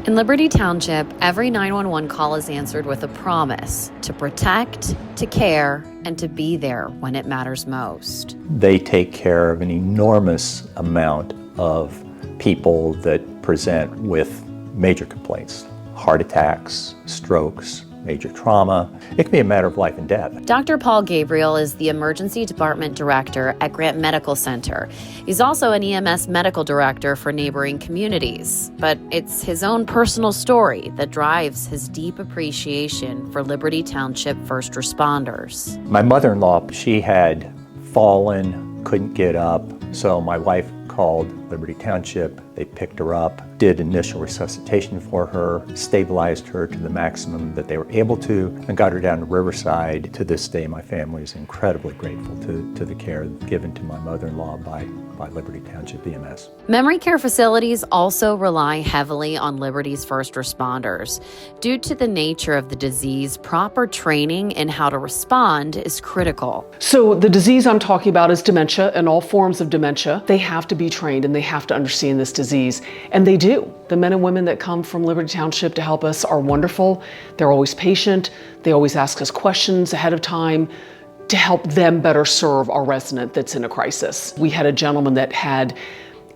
In Liberty Township, every 911 call is answered with a promise to protect, to care, and to be there when it matters most. They take care of an enormous amount of people that present with major complaints, heart attacks, strokes, major trauma. It can be a matter of life and death. Dr. Paul Gabriel is the Emergency Department Director at Grant Medical Center. He's also an EMS Medical Director for neighboring communities. But it's his own personal story that drives his deep appreciation for Liberty Township first responders. My mother-in-law, she had fallen, couldn't get up, so my wife called Liberty Township. They picked her up, did initial resuscitation for her, stabilized her to the maximum that they were able to, and got her down to Riverside. To this day, my family is incredibly grateful to the care given to my mother-in-law by Liberty Township EMS. Memory care facilities also rely heavily on Liberty's first responders. Due to the nature of the disease, proper training in how to respond is critical. So the disease I'm talking about is dementia and all forms of dementia. They have to be trained and they have to understand this disease, and they do. The men and women that come from Liberty Township to help us are wonderful. They're always patient. They always ask us questions ahead of time to help them better serve our resident that's in a crisis. We had a gentleman that had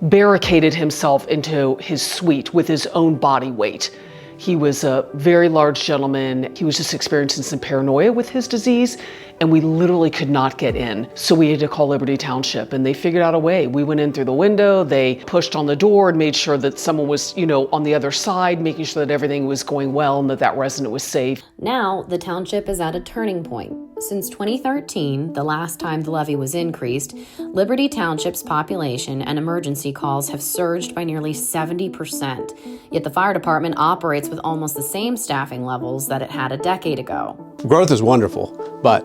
barricaded himself into his suite with his own body weight. He was a very large gentleman. He was just experiencing some paranoia with his disease, and we literally could not get in. So we had to call Liberty Township, and they figured out a way. We went in through the window, they pushed on the door and made sure that someone was, on the other side, making sure that everything was going well and that resident was safe. Now, the township is at a turning point. Since 2013, the last time the levy was increased, Liberty Township's population and emergency calls have surged by nearly 70%. Yet the fire department operates with almost the same staffing levels that it had a decade ago. Growth is wonderful, but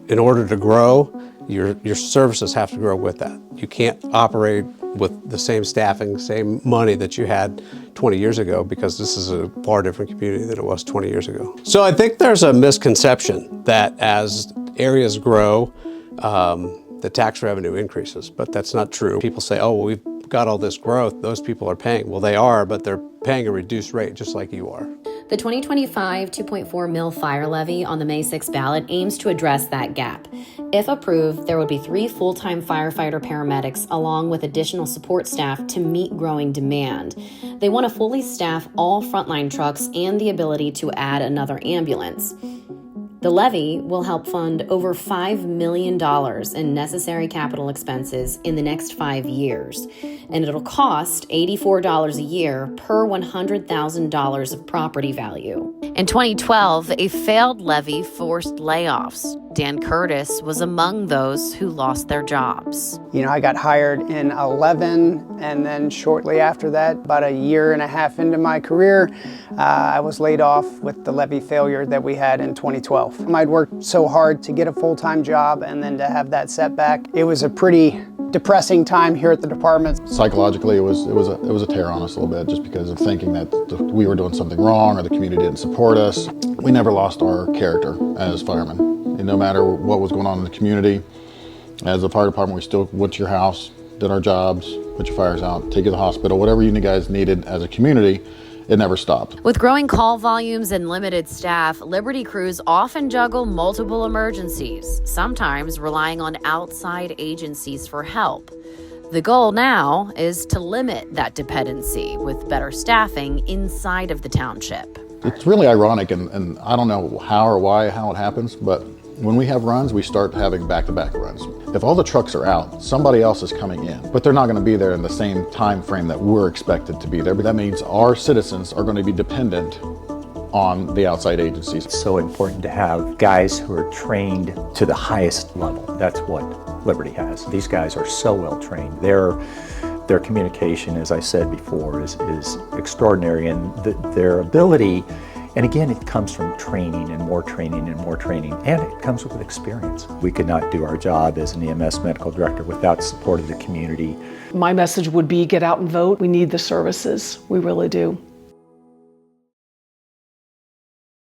in order to grow, your services have to grow with that. You can't operate with the same staffing, same money that you had 20 years ago, because this is a far different community than it was 20 years ago. So I think there's a misconception that as areas grow, the tax revenue increases, but that's not true. People say, oh, well, we've got all this growth, those people are paying. Well, they are, but they're paying a reduced rate, just like you are. The 2025 $2.4 mil fire levy on the May 6 ballot aims to address that gap. If approved, there would be 3 full-time firefighter paramedics along with additional support staff to meet growing demand. They want to fully staff all frontline trucks and the ability to add another ambulance. The levy will help fund over $5 million in necessary capital expenses in the next 5 years, and it'll cost $84 a year per $100,000 of property value. In 2012, a failed levy forced layoffs. Dan Curtis was among those who lost their jobs. I got hired in 11, and then shortly after that, about a year and a half into my career, I was laid off with the levy failure that we had in 2012. I'd worked so hard to get a full-time job, and then to have that setback, it was a pretty depressing time here at the department. Psychologically, it was a tear on us a little bit, just because of thinking that we were doing something wrong or the community didn't support us. We never lost our character as firemen. And no matter what was going on in the community, as a fire department, we still went to your house, did our jobs, put your fires out, take you to the hospital, whatever you guys needed as a community. It never stopped. With growing call volumes and limited staff, Liberty crews often juggle multiple emergencies, sometimes relying on outside agencies for help. The goal now is to limit that dependency with better staffing inside of the township. It's really ironic, and I don't know how or why, how it happens, but when we have runs, we start having back-to-back runs. If all the trucks are out, somebody else is coming in, but they're not going to be there in the same time frame that we're expected to be there. But that means our citizens are going to be dependent on the outside agencies. It's so important to have guys who are trained to the highest level. That's what Liberty has. These guys are so well trained. Their communication, as I said before, is extraordinary, and their ability. And again, it comes from training and more training and more training, and it comes with experience. We could not do our job as an EMS medical director without support of the community. My message would be get out and vote. We need the services. We really do.